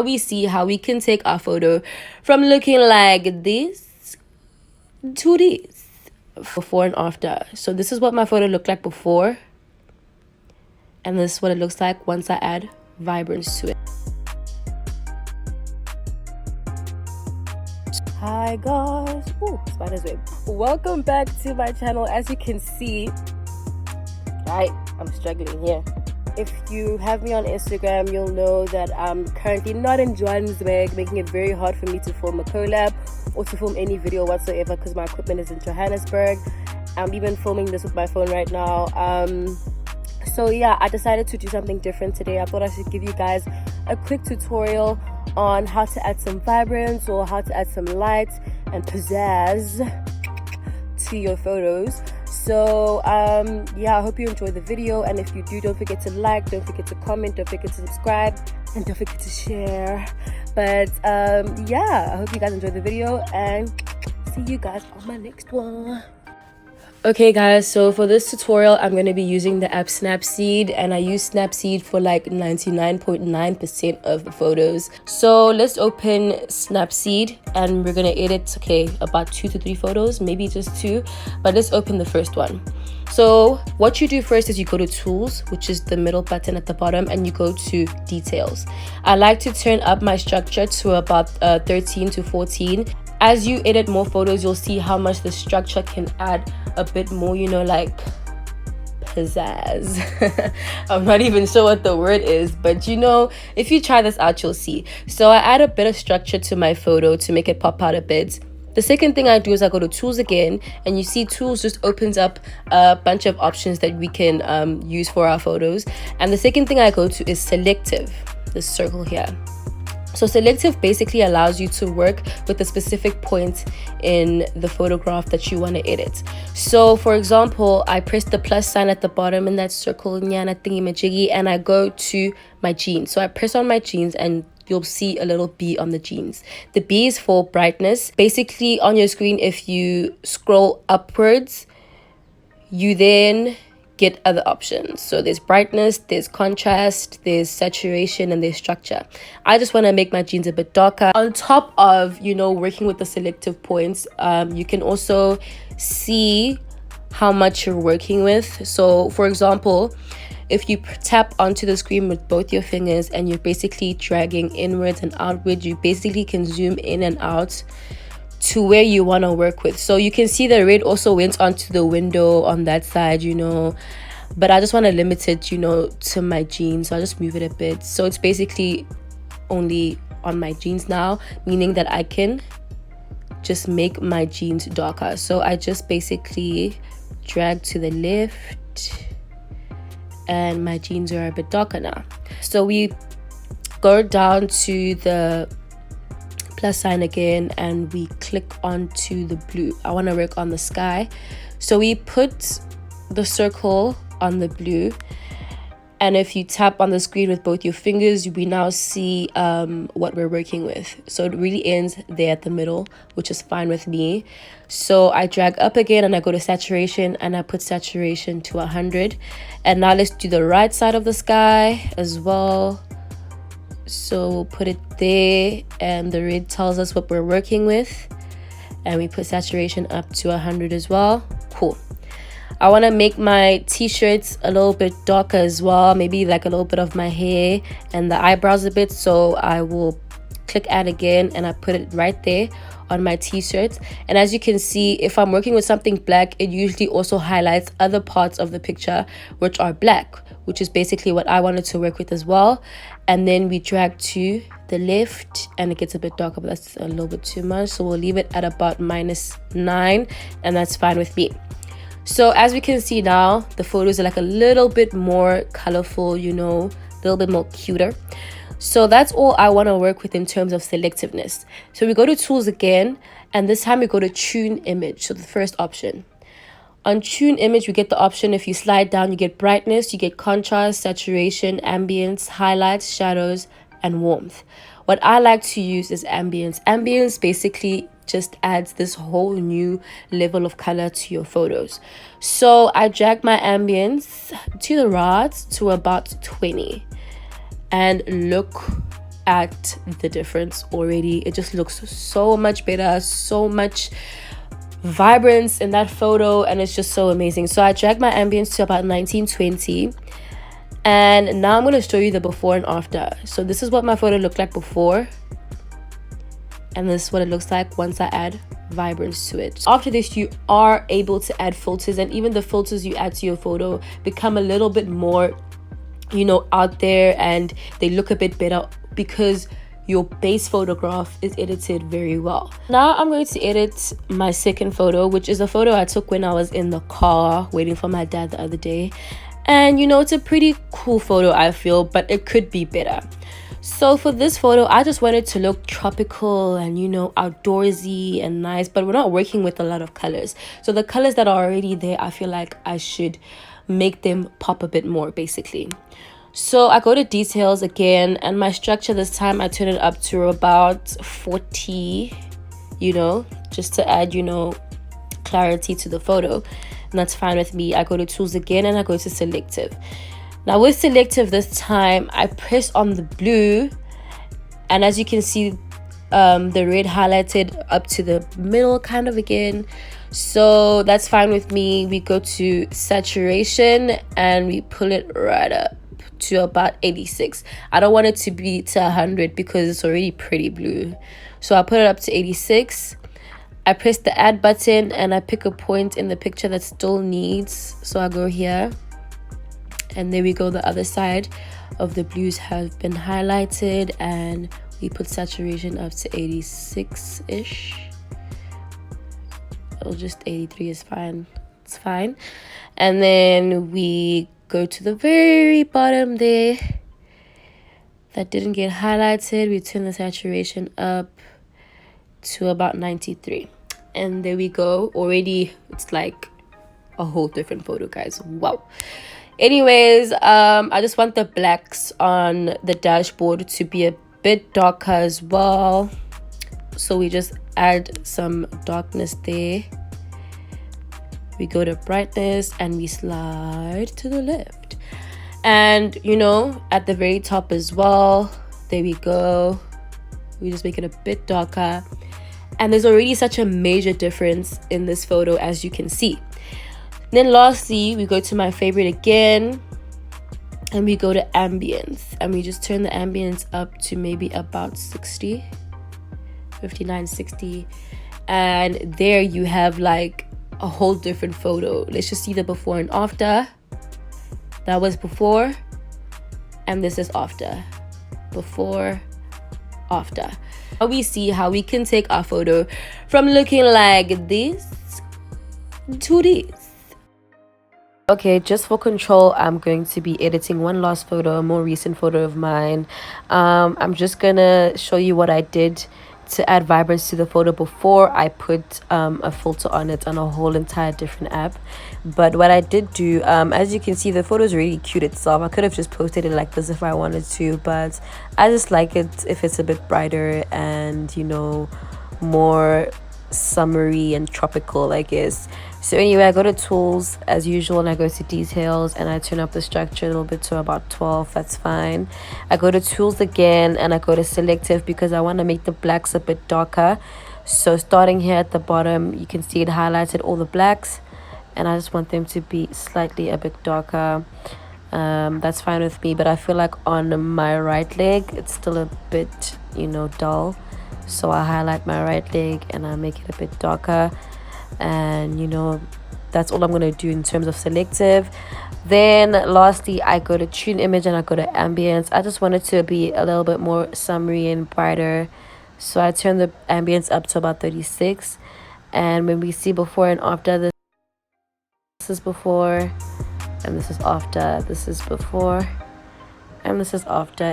we see how we can take our photo from looking like this to this, before and after. So this is what my photo looked like before, and this is what it looks like once I add vibrance to it. Hi guys, ooh, spider's web. Welcome back to my channel. As you can see, I'm struggling here. If you have me on Instagram, you'll know that I'm currently not in Johannesburg, making it very hard for me to film a collab or to film any video whatsoever because my equipment is in Johannesburg. I'm even filming this with my phone right now. So yeah, I decided to do something different today. I thought I should give you guys a quick tutorial on how to add some vibrance or how to add some light and pizzazz to your photos. So yeah, I hope you enjoy the video, and if you do, don't forget to like, don't forget to comment, don't forget to subscribe, and don't forget to share. But yeah, I hope you guys enjoy the video, and see you guys on my next one. Okay guys, so for this tutorial I'm going to be using the app Snapseed, and I use Snapseed for like 99.9% of the photos. So let's open Snapseed and we're going to edit, okay, about 2 to 3 photos, maybe just 2, but let's open the first one. So what you do first is you go to tools, which is the middle button at the bottom, and you go to details. I like to turn up my structure to about 13 to 14. As you edit more photos, you'll see how much the structure can add a bit more, you know, like pizzazz. I'm not even sure what the word is, but you know, if you try this out, you'll see. So I add a bit of structure to my photo to make it pop out a bit. The second thing I do is I go to tools again, and you see tools just opens up a bunch of options that we can use for our photos. And the second thing I go to is selective, this circle here. So selective basically allows you to work with a specific point in the photograph that you want to edit. So for example, I press the plus sign at the bottom in that circle, nyana thingy majiggy, and I go to my jeans. So I press on my jeans and you'll see a little B on the jeans. The B is for brightness. Basically on your screen, if you scroll upwards, you then get other options. So there's brightness, there's contrast, there's saturation, and there's structure. I just want to make my jeans a bit darker. On top of, you know, working with the selective points, you can also see how much you're working with. So for example, if you tap onto the screen with both your fingers and you're basically dragging inwards and outwards, you basically can zoom in and out to where you want to work with. So you can see the red also went onto the window on that side, you know, but I just want to limit it, you know, to my jeans. So I just move it a bit. So it's basically only on my jeans now, meaning that I can just make my jeans darker. So I just basically drag to the left and my jeans are a bit darker now. So we go down to the plus sign again and we click onto the blue. I want to work on the sky, so we put the circle on the blue, and if you tap on the screen with both your fingers, we now see what we're working with. So it really ends there at the middle, which is fine with me. So I drag up again and I go to saturation and I put saturation to 100, and now let's do the right side of the sky as well. So we'll put it there, and the red tells us what we're working with, and we put saturation up to 100 as well. Cool. I want to make my t-shirts a little bit darker as well, maybe like a little bit of my hair and the eyebrows a bit. So I will click add again and I put it right there on my t-shirts. And as you can see, if I'm working with something black, it usually also highlights other parts of the picture which are black, which is basically what I wanted to work with as well. And then we drag to the left and it gets a bit darker, but that's a little bit too much, so we'll leave it at about -9, and that's fine with me. So as we can see now, the photos are like a little bit more colorful, you know, a little bit more cuter. So that's all I want to work with in terms of selectiveness. So we go to tools again, and this time we go to tune image, so the first option. On tune image, we get the option, if you slide down, you get brightness, you get contrast, saturation, ambience, highlights, shadows, and warmth. What I like to use is ambience. Ambience basically just adds this whole new level of color to your photos. So I drag my ambience to the right to about 20. And look at the difference already. It just looks so much better, so much vibrance in that photo, and it's just so amazing. So I dragged my ambience to about 1920, and now I'm going to show you the before and after. So this is what my photo looked like before, and this is what it looks like once I add vibrance to it. After this, you are able to add filters, and even the filters you add to your photo become a little bit more, you know, out there, and they look a bit better because your base photograph is edited very well. Now I'm going to edit my second photo, which is a photo I took when I was in the car waiting for my dad the other day. And you know, it's a pretty cool photo, I feel, but it could be better. So for this photo, I just wanted to look tropical and, you know, outdoorsy and nice, but we're not working with a lot of colors. So the colors that are already there, I feel like I should make them pop a bit more, basically. So I go to details again, and my structure this time I turn it up to about 40, you know, just to add, you know, clarity to the photo, and that's fine with me. I go to tools again, and I go to selective. Now with selective this time, I press on the blue, and as you can see, the red highlighted up to the middle kind of again. So that's fine with me. We go to saturation, and we pull it right up to about 86. I don't want it to be to 100 because it's already pretty blue. So I put it up to 86. I press the add button, and I pick a point in the picture that still needs. So I go here, and there we go. The other side of the blues have been highlighted, and we put saturation up to 86-ish. Or just 83 is fine. It's fine. And then we go to the very bottom there that didn't get highlighted. We turn the saturation up to about 93, and there we go. Already it's like a whole different photo, guys. Wow. Anyways, I just want the blacks on the dashboard to be a bit darker as well, so we just add some darkness there. We go to brightness, and we slide to the left, and you know, at the very top as well, there we go. We just make it a bit darker, and there's already such a major difference in this photo, as you can see. Then lastly, we go to my favorite again, and we go to ambience, and we just turn the ambience up to maybe about 60, 59, 60, and there you have like a whole different photo. Let's just see the before and after. That was before, and this is after. Before, after. Now we see how we can take our photo from looking like this to this. Okay, just for control, I'm going to be editing one last photo, a more recent photo of mine. I'm just gonna show you what I did to add vibrance to the photo before I put a filter on it on a whole entire different app. But what I did do, as you can see, the photo is really cute itself. I could have just posted it like this if I wanted to, but I just like it if it's a bit brighter and, you know, more summery and tropical, I guess. So anyway, I go to tools as usual, and I go to details, and I turn up the structure a little bit to about 12. That's fine. I go to tools again, and I go to selective because I want to make the blacks a bit darker. So starting here at the bottom, you can see it highlighted all the blacks, and I just want them to be slightly a bit darker. That's fine with me, but I feel like on my right leg it's still a bit, you know, dull. So I highlight my right leg, and I make it a bit darker. And you know, that's all I'm going to do in terms of selective. Then lastly, I go to tune image, and I go to ambience. I just want it to be a little bit more summery and brighter, so I turn the ambience up to about 36. And when we see before and after, this is before, and this is after. This is before, and this is after.